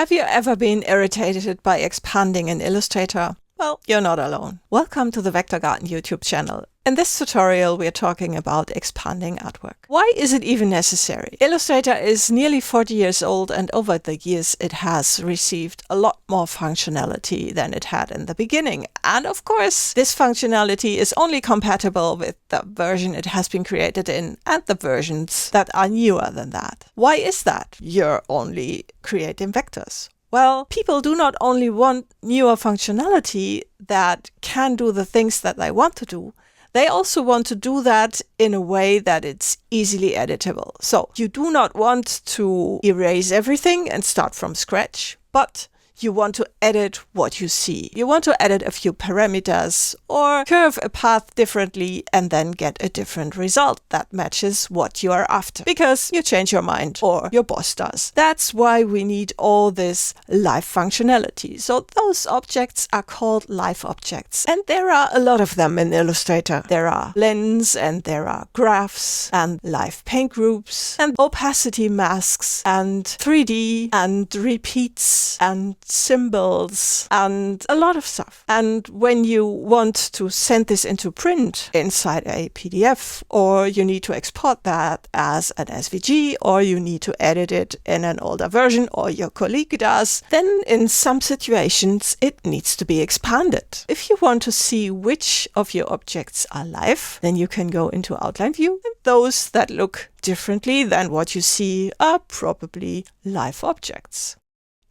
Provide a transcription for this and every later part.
Have you ever been irritated by expanding in Illustrator? Well, you're not alone. Welcome to the Vector Garden YouTube channel. In this tutorial, we're talking about expanding artwork. Why is it even necessary? Illustrator is nearly 40 years old, and over the years it has received a lot more functionality than it had in the beginning. And of course, this functionality is only compatible with the version it has been created in and the versions that are newer than that. Why is that? You're only creating vectors. Well, people do not only want newer functionality that can do the things that they want to do, they also want to do that in a way that it's easily editable. So you do not want to erase everything and start from scratch, but you want to edit what you see. You want to edit a few parameters or curve a path differently and then get a different result that matches what you are after. Because you change your mind or your boss does. That's why we need all this live functionality. So those objects are called live objects. And there are a lot of them in Illustrator. There are blends and there are graphs and live paint groups and opacity masks and 3D and repeats and symbols and a lot of stuff. And when you want to send this into print inside a PDF, or you need to export that as an SVG, or you need to edit it in an older version, or your colleague does, then in some situations it needs to be expanded. If you want to see which of your objects are live, then you can go into Outline View, and those that look differently than what you see are probably live objects.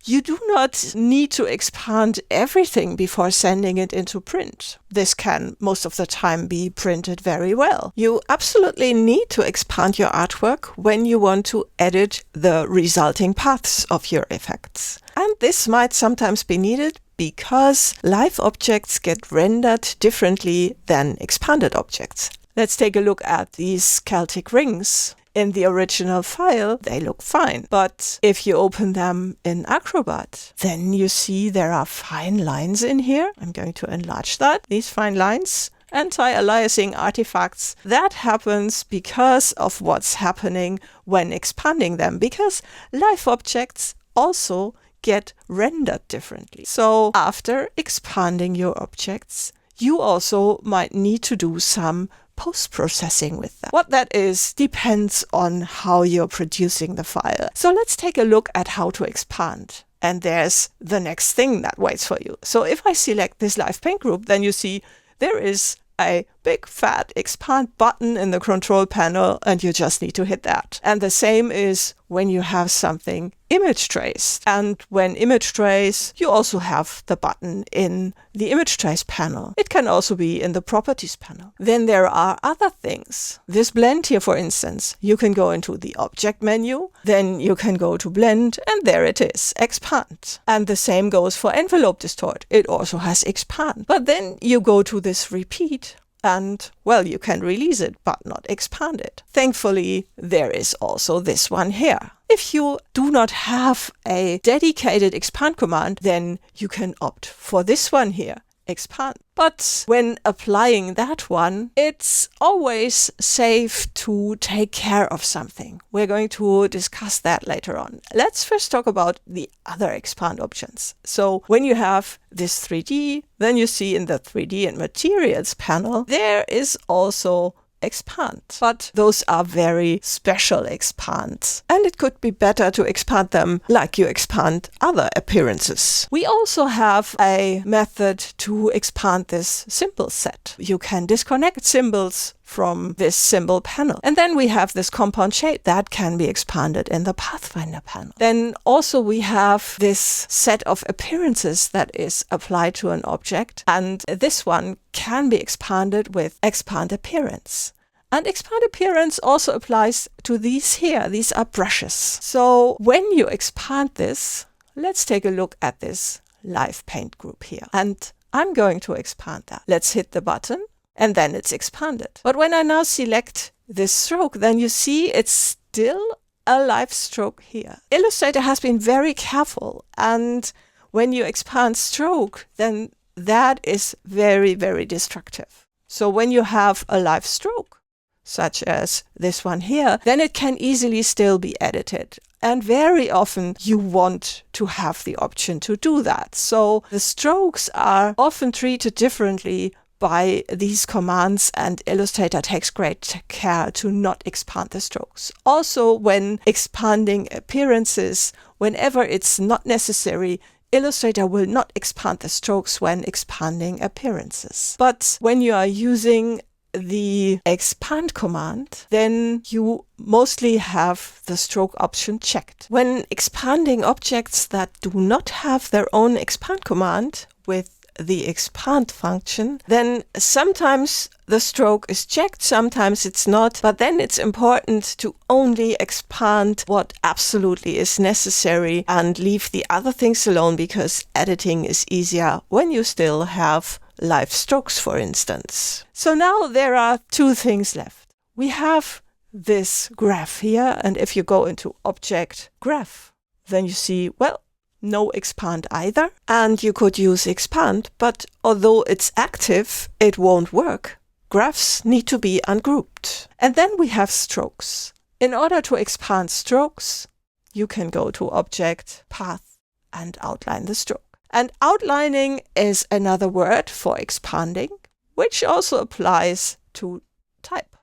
You do not need to expand everything before sending it into print. This can most of the time be printed very well. You absolutely need to expand your artwork when you want to edit the resulting paths of your effects. And this might sometimes be needed because live objects get rendered differently than expanded objects. Let's take a look at these Celtic rings. In the original file, they look fine. But if you open them in Acrobat, then you see there are fine lines in here. I'm going to enlarge that. These fine lines, anti-aliasing artifacts. That happens because of what's happening when expanding them, because live objects also get rendered differently. So after expanding your objects, you also might need to do some post-processing with them. What that is depends on how you're producing the file. So let's take a look at how to expand. And there's the next thing that waits for you. So if I select this live paint group, then you see there is a big fat expand button in the control panel, and you just need to hit that. And the same is when you have something image traced. And when image trace, you also have the button in the image trace panel. It can also be in the properties panel. Then there are other things. This blend here, for instance, you can go into the object menu, then you can go to blend, and there it is, expand. And the same goes for envelope distort. It also has expand. But then you go to this repeat, and, well, you can release it, but not expand it. Thankfully, there is also this one here. If you do not have a dedicated expand command, then you can opt for this one here, expand. But when applying that one, it's always safe to take care of something. We're going to discuss that later on. Let's first talk about the other expand options. So when you have this 3D, then you see in the 3D and materials panel, there is also expand. But those are very special expands. And it could be better to expand them like you expand other appearances. We also have a method to expand this symbol set. You can disconnect symbols from this symbol panel. And then we have this compound shape that can be expanded in the Pathfinder panel. Then also we have this set of appearances that is applied to an object. And this one can be expanded with expand appearance. And expand appearance also applies to these here. These are brushes. So when you expand this, let's take a look at this live paint group here. And I'm going to expand that. Let's hit the button. And then it's expanded. But when I now select this stroke, then you see it's still a live stroke here. Illustrator has been very careful. And when you expand stroke, then that is very, very destructive. So when you have a live stroke, such as this one here, then it can easily still be edited. And very often you want to have the option to do that. So the strokes are often treated differently by these commands, and Illustrator takes great care to not expand the strokes. Also, when expanding appearances, whenever it's not necessary, Illustrator will not expand the strokes when expanding appearances. But when you are using the expand command, then you mostly have the stroke option checked. When expanding objects that do not have their own expand command with the expand function, then sometimes the stroke is checked, sometimes it's not, but then it's important to only expand what absolutely is necessary and leave the other things alone, because editing is easier when you still have live strokes, for instance. So now there are two things left. We have this graph here, and if you go into Object, Graph, then you see, well, no expand either. And you could use expand, but although it's active, it won't work. Graphs need to be ungrouped. And then we have strokes. In order to expand strokes, you can go to Object, Path, and outline the stroke. And outlining is another word for expanding, which also applies to type.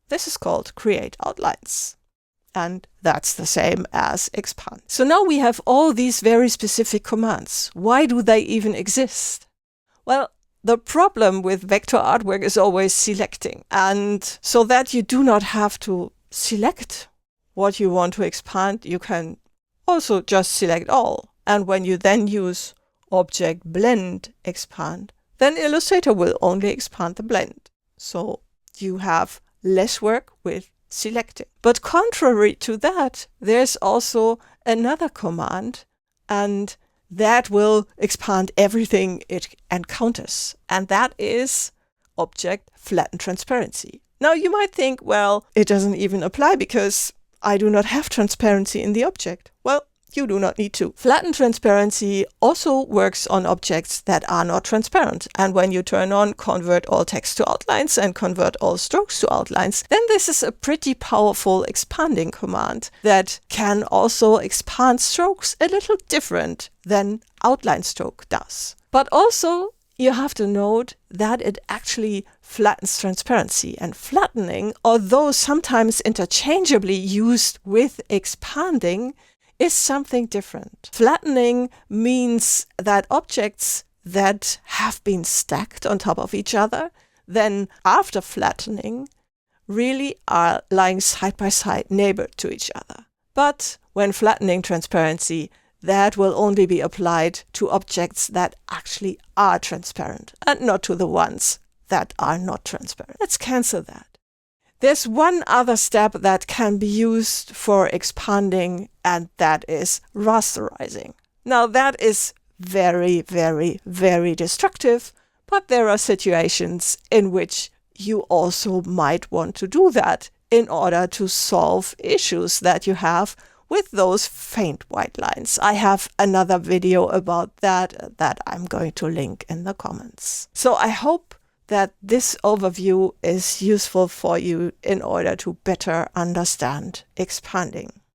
This is called Create Outlines. And that's the same as expand. So now we have all these very specific commands. Why do they even exist? Well, the problem with vector artwork is always selecting. And so that you do not have to select what you want to expand, you can also just select all. And when you then use Object Blend Expand, then Illustrator will only expand the blend. So you have less work with selecting. But contrary to that, there's also another command, and that will expand everything it encounters. And that is Object Flatten Transparency. Now you might think, well, it doesn't even apply because I do not have transparency in the object. Well, you do not need to. Flatten Transparency also works on objects that are not transparent. And when you turn on Convert All Text to Outlines and Convert All Strokes to Outlines, then this is a pretty powerful expanding command that can also expand strokes a little different than outline stroke does. But also, you have to note that it actually flattens transparency. And flattening, although sometimes interchangeably used with expanding, is something different. Flattening means that objects that have been stacked on top of each other, then after flattening, really are lying side by side, neighbored to each other. But when flattening transparency, that will only be applied to objects that actually are transparent and not to the ones that are not transparent. Let's cancel that. There's one other step that can be used for expanding, and that is rasterizing. Now that is very, very, very destructive, but there are situations in which you also might want to do that in order to solve issues that you have with those faint white lines. I have another video about that I'm going to link in the comments. So I hope that this overview is useful for you in order to better understand expanding.